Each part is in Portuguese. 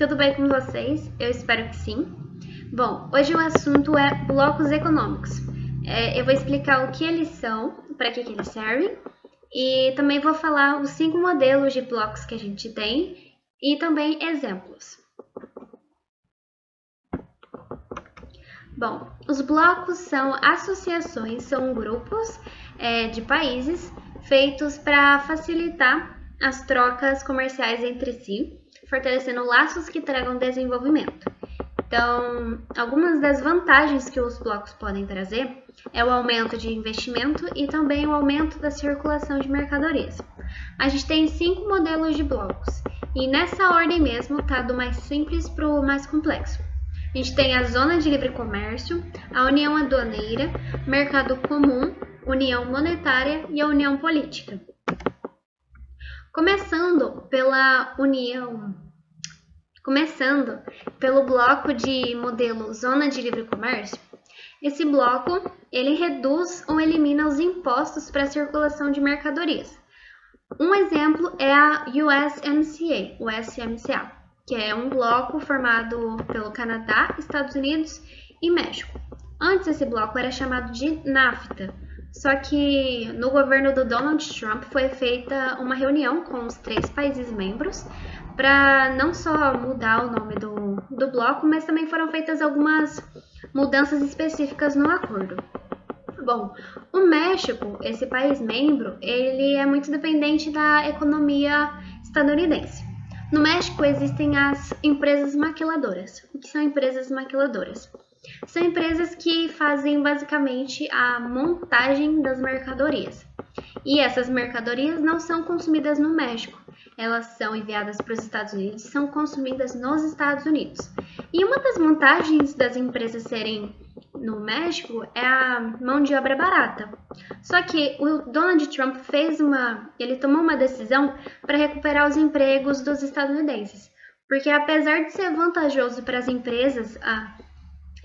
tudo bem com vocês? Eu espero que sim. Bom, hoje o assunto é blocos econômicos. Eu vou explicar o que eles são, para que eles servem, e também vou falar os 5 modelos de blocos que a gente tem e também exemplos. Bom, os blocos são associações, são grupos de países feitos para facilitar as trocas comerciais entre si, fortalecendo laços que tragam desenvolvimento. Então, algumas das vantagens que os blocos podem trazer é o aumento de investimento e também o aumento da circulação de mercadorias. A gente tem 5 modelos de blocos e nessa ordem mesmo tá do mais simples para o mais complexo. A gente tem a Zona de Livre Comércio, a União Aduaneira, Mercado Comum, União Monetária e a União Política. Começando pelo bloco de modelo Zona de Livre Comércio, esse bloco ele reduz ou elimina os impostos para a circulação de mercadorias. Um exemplo é a USMCA, o SMCA, que é um bloco formado pelo Canadá, Estados Unidos e México. Antes esse bloco era chamado de NAFTA, só que no governo do Donald Trump foi feita uma reunião com os 3 países membros para não só mudar o nome do bloco, mas também foram feitas algumas mudanças específicas no acordo. Bom, o México, esse país membro, ele é muito dependente da economia estadunidense. No México existem as empresas maquiladoras. O que são empresas maquiladoras? São empresas que fazem basicamente a montagem das mercadorias. E essas mercadorias não são consumidas no México. Elas são enviadas para os Estados Unidos e são consumidas nos Estados Unidos. E uma das vantagens das empresas serem no México é a mão de obra barata. Só que o Donald Trump ele tomou uma decisão para recuperar os empregos dos estadunidenses. Porque apesar de ser vantajoso para as empresas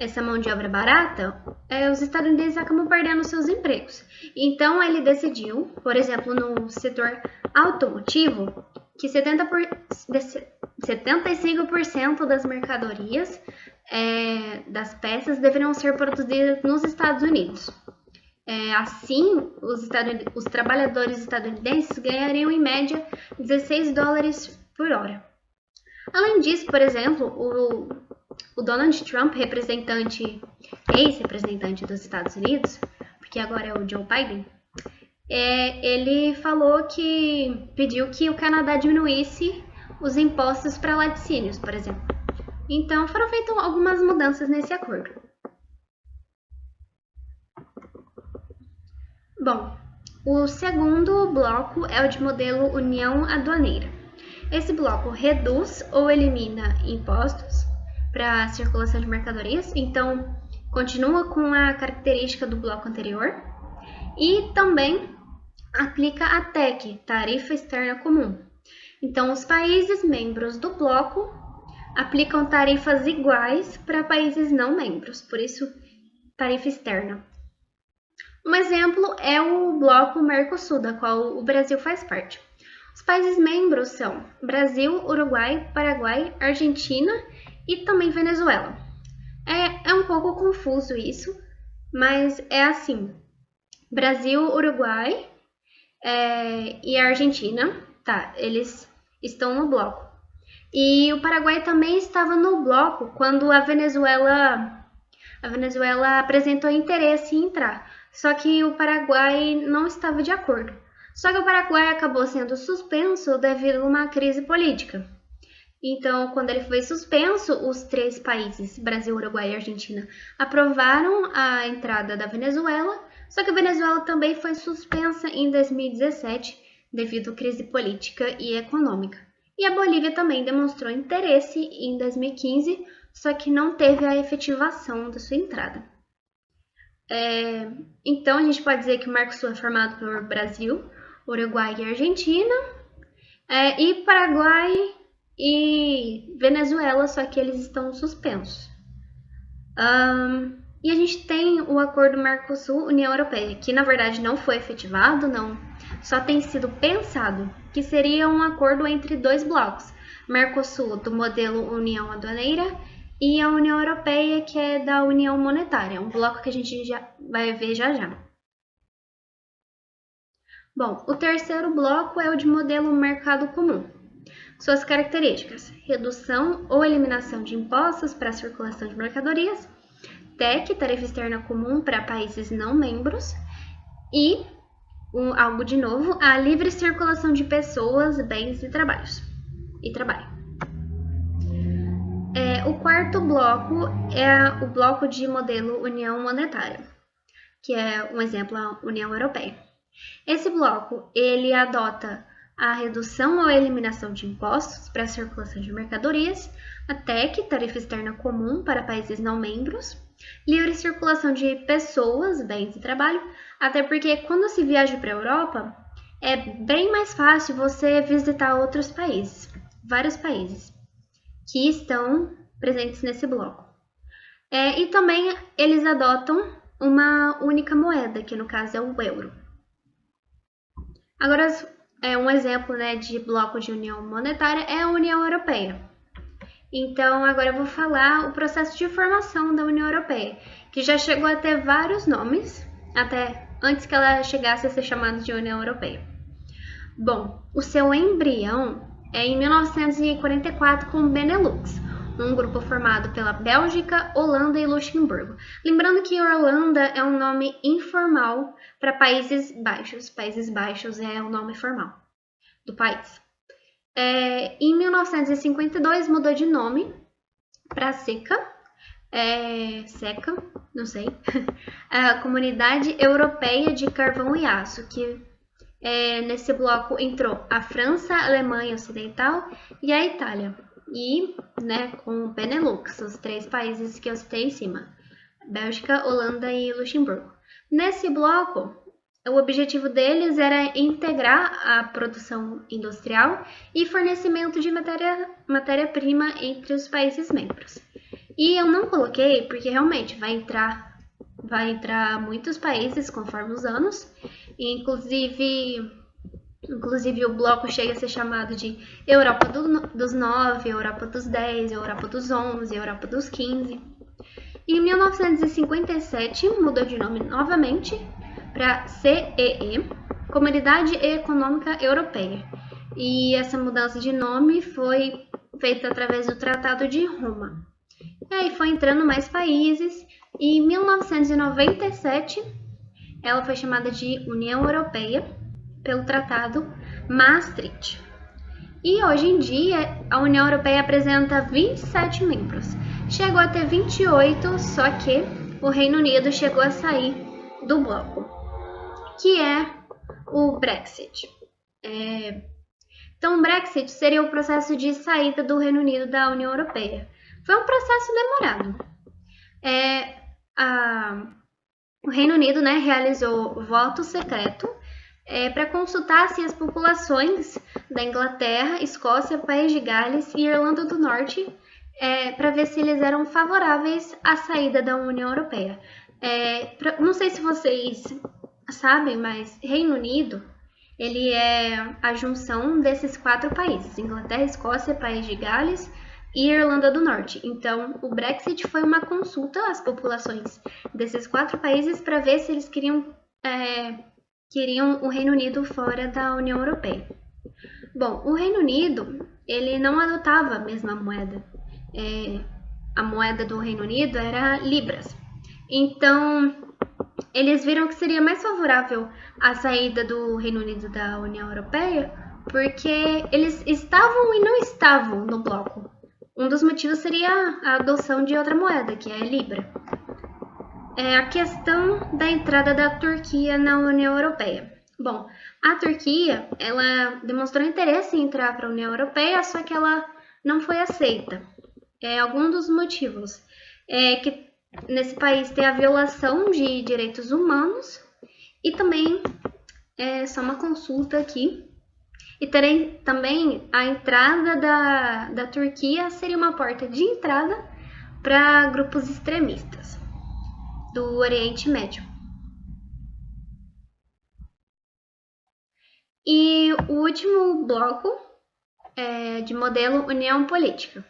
essa mão de obra barata, os estadunidenses acabam perdendo seus empregos. Então ele decidiu, por exemplo, no setor automotivo, que 75% das mercadorias das peças deveriam ser produzidas nos Estados Unidos. Assim, os trabalhadores estadunidenses ganhariam em média $16 por hora. Além disso, por exemplo, o Donald Trump, ex-representante dos Estados Unidos, porque agora é o Joe Biden, ele pediu que o Canadá diminuísse os impostos para laticínios, por exemplo. Então, foram feitas algumas mudanças nesse acordo. Bom, o segundo bloco é o de modelo União Aduaneira. Esse bloco reduz ou elimina impostos para a circulação de mercadorias, então continua com a característica do bloco anterior e também aplica a TEC, Tarifa Externa Comum. Então, os países membros do bloco aplicam tarifas iguais para países não membros, por isso tarifa externa. Um exemplo é o bloco Mercosul, da qual o Brasil faz parte. Os países membros são Brasil, Uruguai, Paraguai, Argentina e também Venezuela. É um pouco confuso isso, mas é assim: Brasil, Uruguai e a Argentina, eles estão no bloco. E o Paraguai também estava no bloco quando a Venezuela apresentou interesse em entrar, só que o Paraguai não estava de acordo. Só que o Paraguai acabou sendo suspenso devido a uma crise política. Então, quando ele foi suspenso, os 3 países, Brasil, Uruguai e Argentina, aprovaram a entrada da Venezuela, só que a Venezuela também foi suspensa em 2017 devido à crise política e econômica. E a Bolívia também demonstrou interesse em 2015, só que não teve a efetivação da sua entrada. Então, a gente pode dizer que o Mercosul é formado por Brasil, Uruguai e Argentina, e Paraguai e Venezuela, só que eles estão suspensos. E a gente tem o acordo Mercosul-União Europeia, que na verdade não foi efetivado, só tem sido pensado, que seria um acordo entre 2 blocos, Mercosul, do modelo União Aduaneira, e a União Europeia, que é da União Monetária, um bloco que a gente já vai ver já já. Bom, o terceiro bloco é o de modelo Mercado Comum. Suas características: redução ou eliminação de impostos para a circulação de mercadorias, TEC, tarifa externa comum para países não membros, e, algo de novo, a livre circulação de pessoas, bens e trabalho. O quarto bloco é o bloco de modelo União Monetária, que é um exemplo a União Europeia. Esse bloco ele adota a redução ou eliminação de impostos para a circulação de mercadorias, a TEC, tarifa externa comum para países não membros, livre circulação de pessoas, bens e trabalho, até porque quando se viaja para a Europa, é bem mais fácil você visitar outros países, vários países, que estão presentes nesse bloco. E também eles adotam uma única moeda, que no caso é o euro. Agora, um exemplo, né, de bloco de união monetária é a União Europeia. Então, agora eu vou falar o processo de formação da União Europeia, que já chegou a ter vários nomes, até antes que ela chegasse a ser chamada de União Europeia. Bom, o seu embrião é em 1944 com o Benelux, um grupo formado pela Bélgica, Holanda e Luxemburgo. Lembrando que Holanda é um nome informal para Países Baixos. Países Baixos é o nome formal do país. Em 1952 mudou de nome para SECA, não sei, a Comunidade Europeia de Carvão e Aço, que nesse bloco entrou a França, a Alemanha Ocidental e a Itália. E, né, com o Benelux, os 3 países que eu citei em cima, Bélgica, Holanda e Luxemburgo. Nesse bloco, o objetivo deles era integrar a produção industrial e fornecimento de matéria-prima entre os países membros. E eu não coloquei porque realmente vai entrar muitos países conforme os anos, Inclusive, o bloco chega a ser chamado de Europa dos 9, Europa dos 10, Europa dos 11, Europa dos 15. E em 1957, mudou de nome novamente para CEE, Comunidade Econômica Europeia. E essa mudança de nome foi feita através do Tratado de Roma. E aí foi entrando mais países, e em 1997, ela foi chamada de União Europeia, pelo Tratado Maastricht. E hoje em dia, a União Europeia apresenta 27 membros. Chegou a ter 28, só que o Reino Unido chegou a sair do bloco, que é o Brexit. Então, o Brexit seria o processo de saída do Reino Unido da União Europeia. Foi um processo demorado. O Reino Unido, né, realizou voto secreto para consultar se as populações da Inglaterra, Escócia, País de Gales e Irlanda do Norte, para ver se eles eram favoráveis à saída da União Europeia. Não sei se vocês sabem, mas Reino Unido ele é a junção desses 4 países: Inglaterra, Escócia, País de Gales e Irlanda do Norte. Então, o Brexit foi uma consulta às populações desses 4 países para ver se eles queriam o Reino Unido fora da União Europeia. Bom, o Reino Unido ele não adotava a mesma moeda. A moeda do Reino Unido era libras. Então, eles viram que seria mais favorável a saída do Reino Unido da União Europeia porque eles estavam e não estavam no bloco. Um dos motivos seria a adoção de outra moeda, que é a libra. A questão da entrada da Turquia na União Europeia. Bom, a Turquia ela demonstrou interesse em entrar para a União Europeia, só que ela não foi aceita. Algum dos motivos é que nesse país tem a violação de direitos humanos e também, só uma consulta aqui, e também a entrada da Turquia seria uma porta de entrada para grupos extremistas do Oriente Médio. E o último bloco de modelo União Política.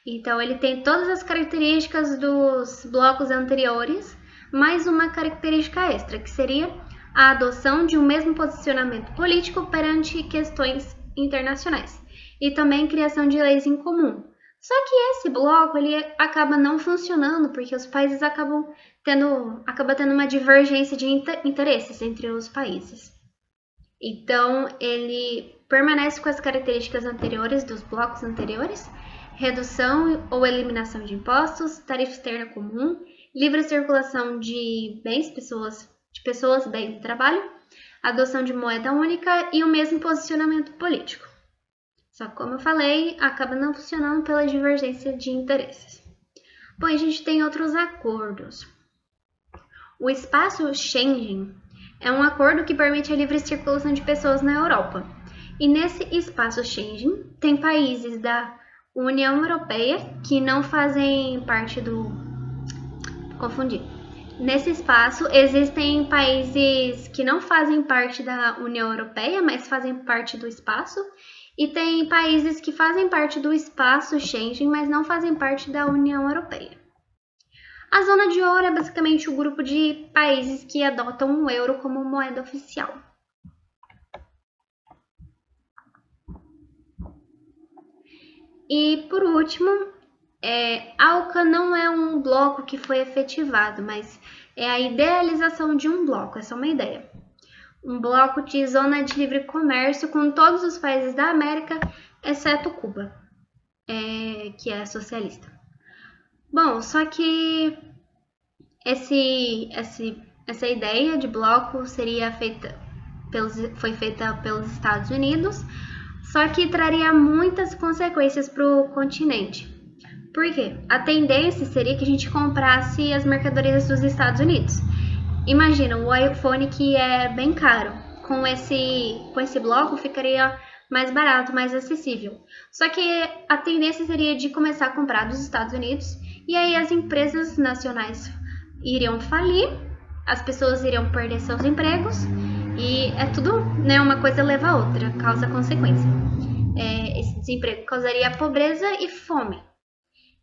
Então, ele tem todas as características dos blocos anteriores, mais uma característica extra, que seria a adoção de um mesmo posicionamento político perante questões internacionais e também criação de leis em comum. Só que esse bloco ele acaba não funcionando porque os países acabam tendo uma divergência de interesses entre os países. Então, ele permanece com as características anteriores dos blocos anteriores: redução ou eliminação de impostos, tarifa externa comum, livre circulação de bens, pessoas, bens e trabalho, adoção de moeda única e o mesmo posicionamento político. Só que, como eu falei, acaba não funcionando pela divergência de interesses. Bom, a gente tem outros acordos. O espaço Schengen é um acordo que permite a livre circulação de pessoas na Europa. E nesse espaço Schengen tem países da União Europeia que não fazem parte do... Confundi. Nesse espaço existem países que não fazem parte da União Europeia, mas fazem parte do espaço. E tem países que fazem parte do espaço Schengen, mas não fazem parte da União Europeia. A zona de ouro é basicamente o grupo de países que adotam o euro como moeda oficial. E por último, ALCA não é um bloco que foi efetivado, mas é a idealização de um bloco, essa é uma ideia. Um bloco de zona de livre comércio com todos os países da América, exceto Cuba, que é socialista. Bom, só que essa ideia de bloco foi feita pelos Estados Unidos, só que traria muitas consequências para o continente. Por quê? A tendência seria que a gente comprasse as mercadorias dos Estados Unidos. Imagina, o iPhone que é bem caro, com esse bloco ficaria mais barato, mais acessível. Só que a tendência seria de começar a comprar dos Estados Unidos e aí as empresas nacionais iriam falir, as pessoas iriam perder seus empregos e é tudo, né, uma coisa leva a outra, causa consequência. Esse desemprego causaria pobreza e fome.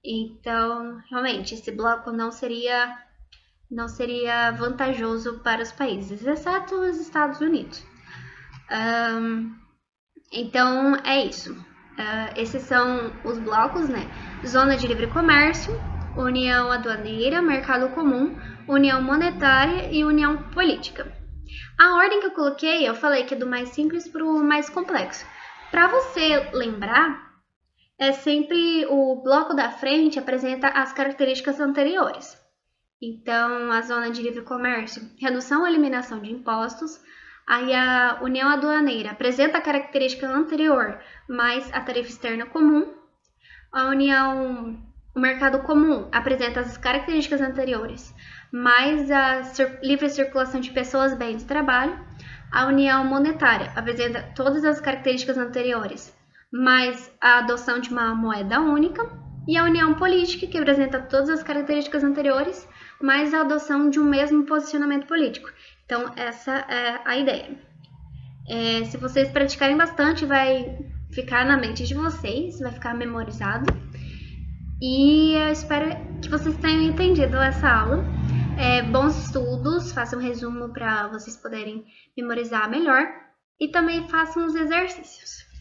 Então, realmente, esse bloco não seria vantajoso para os países, exceto os Estados Unidos. Então, é isso. Esses são os blocos, né? Zona de livre comércio, União aduaneira, Mercado comum, União monetária e União política. A ordem que eu coloquei, eu falei que é do mais simples para o mais complexo. Para você lembrar, é sempre o bloco da frente apresenta as características anteriores. Então, a zona de livre comércio, redução ou eliminação de impostos. Aí a União aduaneira apresenta a característica anterior, mais a tarifa externa comum. O mercado comum apresenta as características anteriores, mais a livre circulação de pessoas, bens e trabalho. A União monetária apresenta todas as características anteriores, mais a adoção de uma moeda única. E a União política, que apresenta todas as características anteriores, mais a adoção de um mesmo posicionamento político. Então, essa é a ideia. Se vocês praticarem bastante, vai ficar na mente de vocês, vai ficar memorizado. E eu espero que vocês tenham entendido essa aula. Bons estudos, façam um resumo para vocês poderem memorizar melhor. E também façam os exercícios.